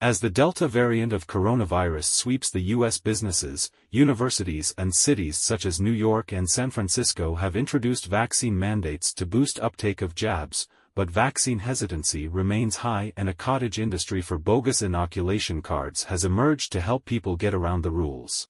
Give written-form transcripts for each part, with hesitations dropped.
As the Delta variant of coronavirus sweeps the U.S., businesses, universities and cities such as New York and San Francisco have introduced vaccine mandates to boost uptake of jabs, but vaccine hesitancy remains high and a cottage industry for bogus inoculation cards has emerged to help people get around the rules.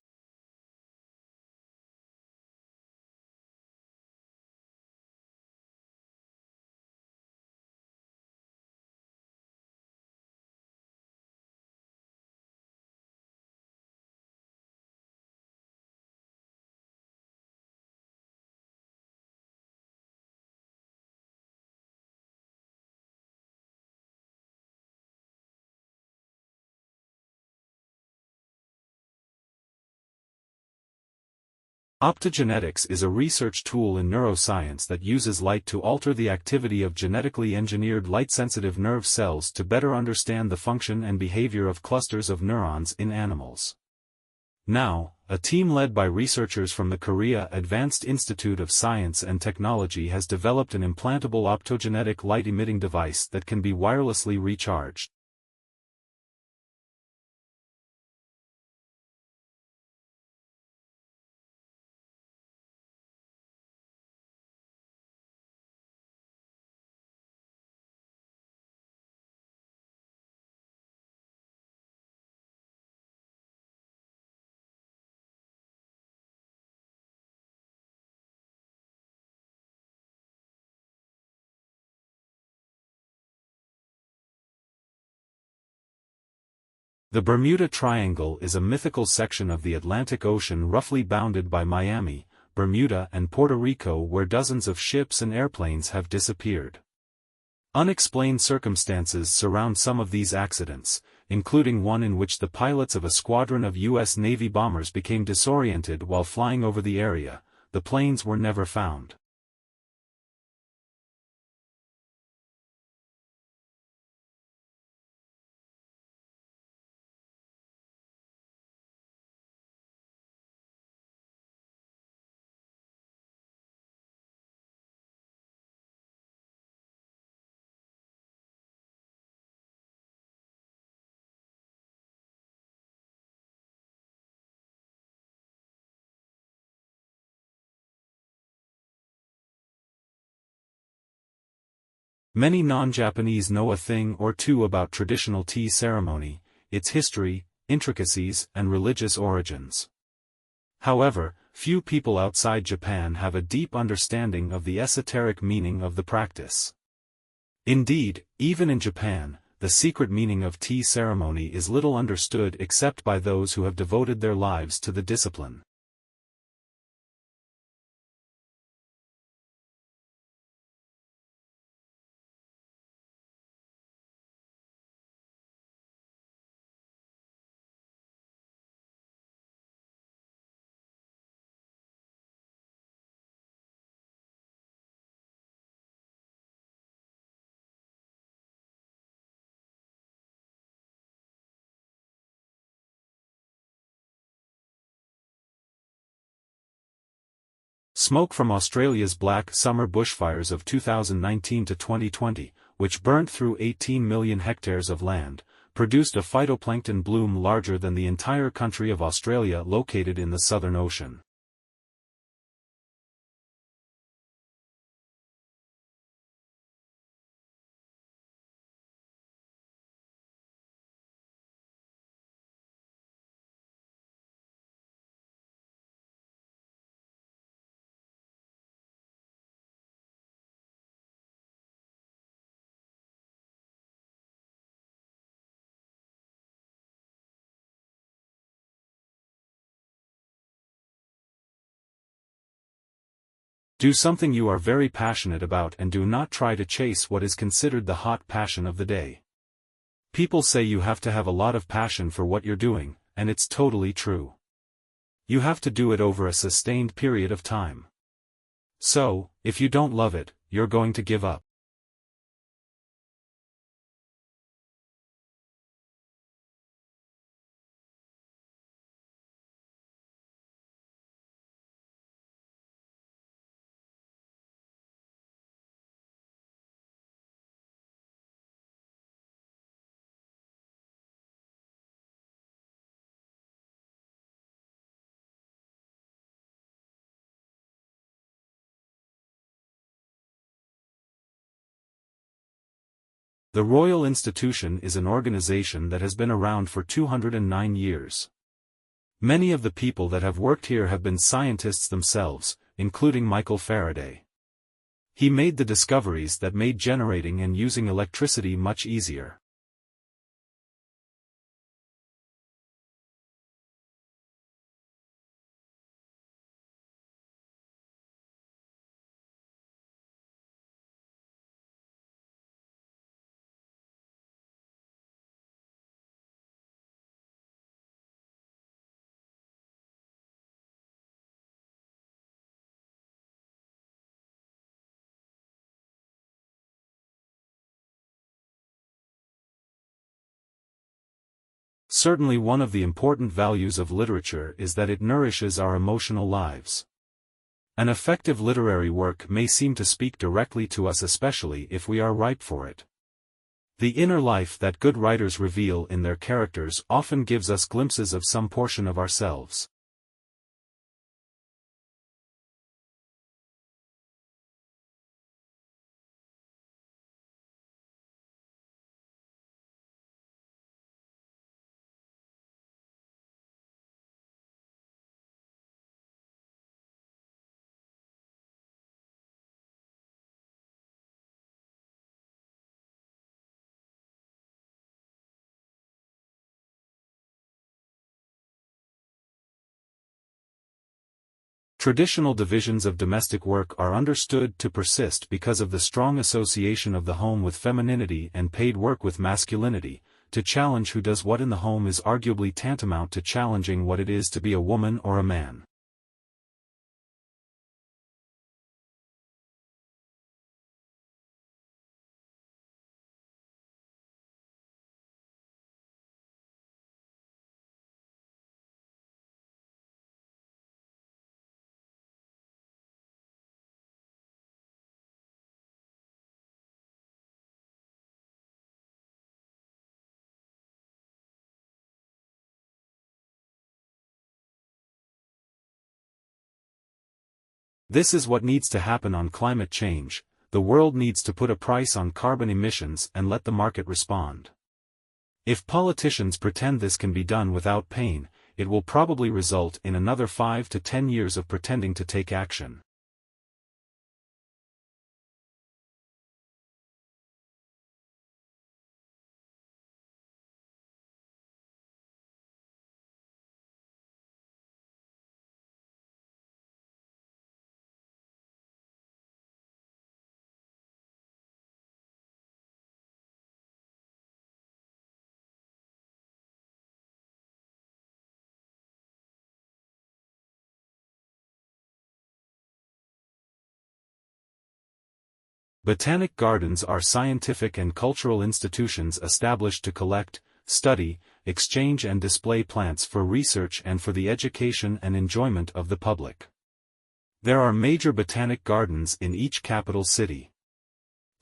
Optogenetics is a research tool in neuroscience that uses light to alter the activity of genetically engineered light-sensitive nerve cells to better understand the function and behavior of clusters of neurons in animals. Now, a team led by researchers from the Korea Advanced Institute of Science and Technology has developed an implantable optogenetic light-emitting device that can be wirelessly recharged. The Bermuda Triangle is a mythical section of the Atlantic Ocean roughly bounded by Miami, Bermuda and Puerto Rico, where dozens of ships and airplanes have disappeared. Unexplained circumstances surround some of these accidents, including one in which the pilots of a squadron of U.S. Navy bombers became disoriented while flying over the area. The planes were never found. Many non-Japanese know a thing or two about traditional tea ceremony, its history, intricacies, and religious origins. However, few people outside Japan have a deep understanding of the esoteric meaning of the practice. Indeed, even in Japan, the secret meaning of tea ceremony is little understood except by those who have devoted their lives to the discipline. Smoke from Australia's Black Summer bushfires of 2019 to 2020, which burnt through 18 million hectares of land, produced a phytoplankton bloom larger than the entire country of Australia located in the Southern Ocean. Do something you are very passionate about and do not try to chase what is considered the hot passion of the day. People say you have to have a lot of passion for what you're doing, and it's totally true. You have to do it over a sustained period of time. So, if you don't love it, you're going to give up. The Royal Institution is an organization that has been around for 209 years. Many of the people that have worked here have been scientists themselves, including Michael Faraday. He made the discoveries that made generating and using electricity much easier. Certainly one of the important values of literature is that it nourishes our emotional lives. An effective literary work may seem to speak directly to us, especially if we are ripe for it. The inner life that good writers reveal in their characters often gives us glimpses of some portion of ourselves. Traditional divisions of domestic work are understood to persist because of the strong association of the home with femininity and paid work with masculinity. To challenge who does what in the home is arguably tantamount to challenging what it is to be a woman or a man. This is what needs to happen on climate change. The world needs to put a price on carbon emissions and let the market respond. If politicians pretend this can be done without pain, it will probably result in another 5 to 10 years of pretending to take action. Botanic gardens are scientific and cultural institutions established to collect, study, exchange and display plants for research and for the education and enjoyment of the public. There are major botanic gardens in each capital city.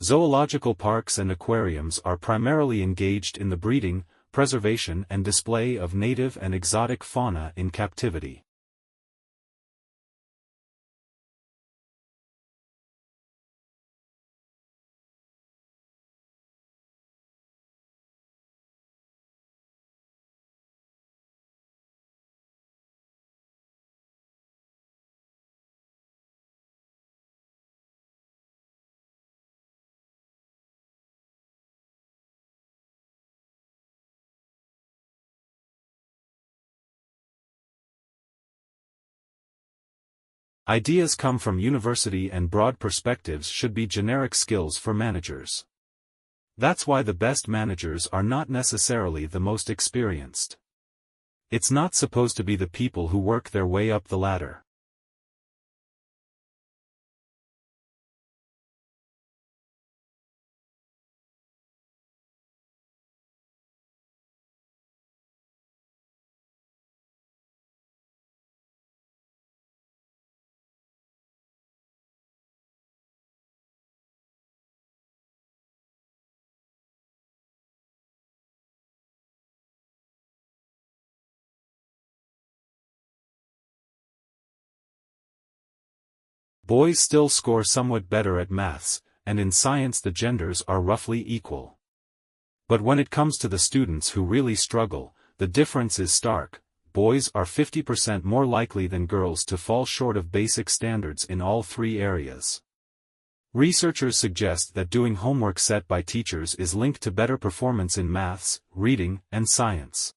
Zoological parks and aquariums are primarily engaged in the breeding, preservation and display of native and exotic fauna in captivity. Ideas come from university and broad perspectives should be generic skills for managers. That's why the best managers are not necessarily the most experienced. It's not supposed to be the people who work their way up the ladder. Boys still score somewhat better at maths, and in science the genders are roughly equal. But when it comes to the students who really struggle, the difference is stark. Boys are 50% more likely than girls to fall short of basic standards in all three areas. Researchers suggest that doing homework set by teachers is linked to better performance in maths, reading, and science.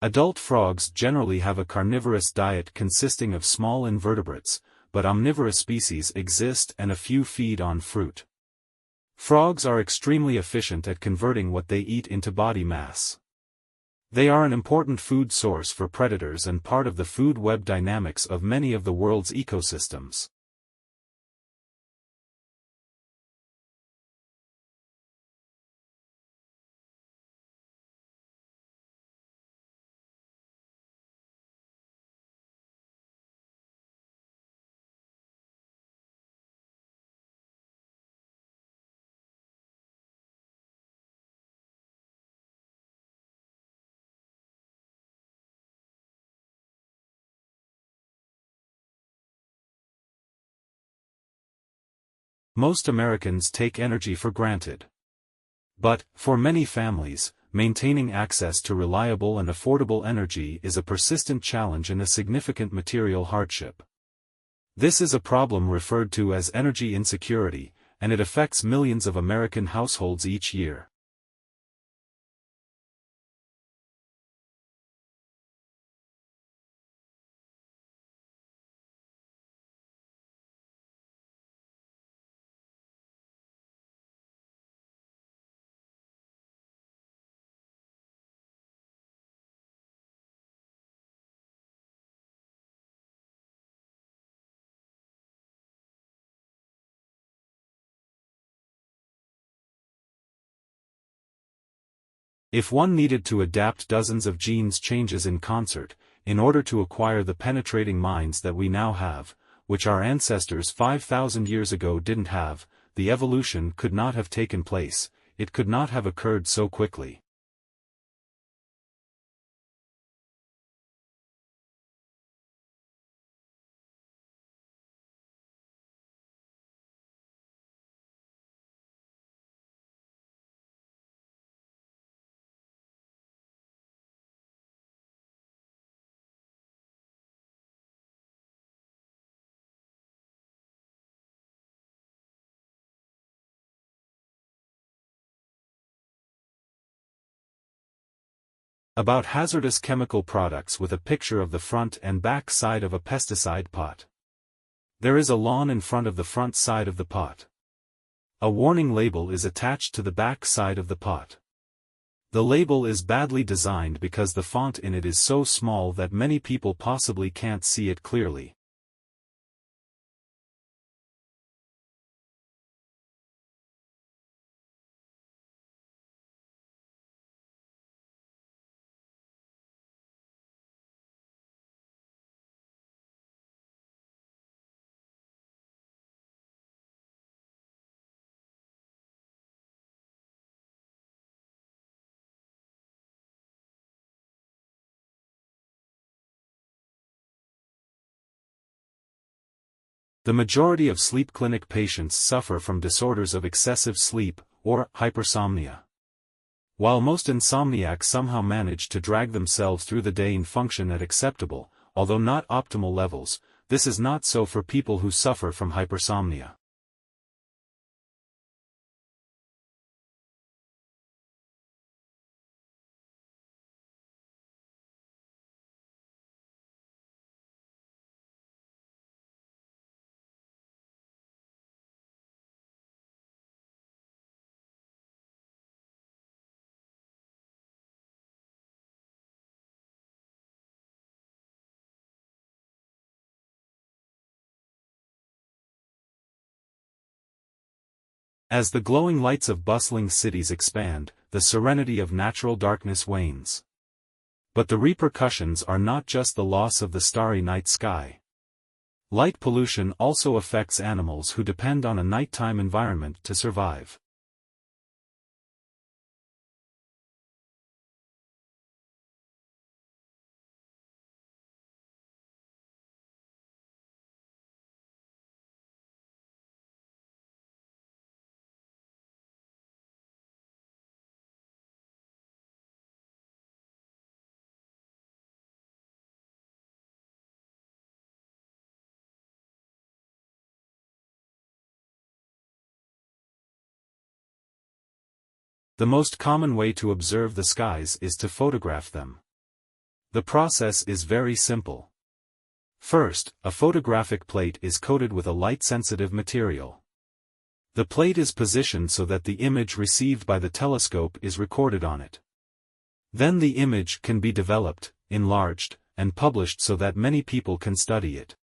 Adult frogs generally have a carnivorous diet consisting of small invertebrates, but omnivorous species exist and a few feed on fruit. Frogs are extremely efficient at converting what they eat into body mass. They are an important food source for predators and part of the food web dynamics of many of the world's ecosystems. Most Americans take energy for granted. But, for many families, maintaining access to reliable and affordable energy is a persistent challenge and a significant material hardship. This is a problem referred to as energy insecurity, and it affects millions of American households each year. If one needed to adapt dozens of genes changes in concert, in order to acquire the penetrating minds that we now have, which our ancestors 5,000 years ago didn't have, the evolution could not have taken place, it could not have occurred so quickly. About hazardous chemical products with a picture of the front and back side of a pesticide pot. There is a lawn in front of the front side of the pot. A warning label is attached to the back side of the pot. The label is badly designed because the font in it is so small that many people possibly can't see it clearly. The majority of sleep clinic patients suffer from disorders of excessive sleep, or hypersomnia. While most insomniacs somehow manage to drag themselves through the day and function at acceptable, although not optimal levels, this is not so for people who suffer from hypersomnia. As the glowing lights of bustling cities expand, the serenity of natural darkness wanes. But the repercussions are not just the loss of the starry night sky. Light pollution also affects animals who depend on a nighttime environment to survive. The most common way to observe the skies is to photograph them. The process is very simple. First, a photographic plate is coated with a light-sensitive material. The plate is positioned so that the image received by the telescope is recorded on it. Then the image can be developed, enlarged, and published so that many people can study it.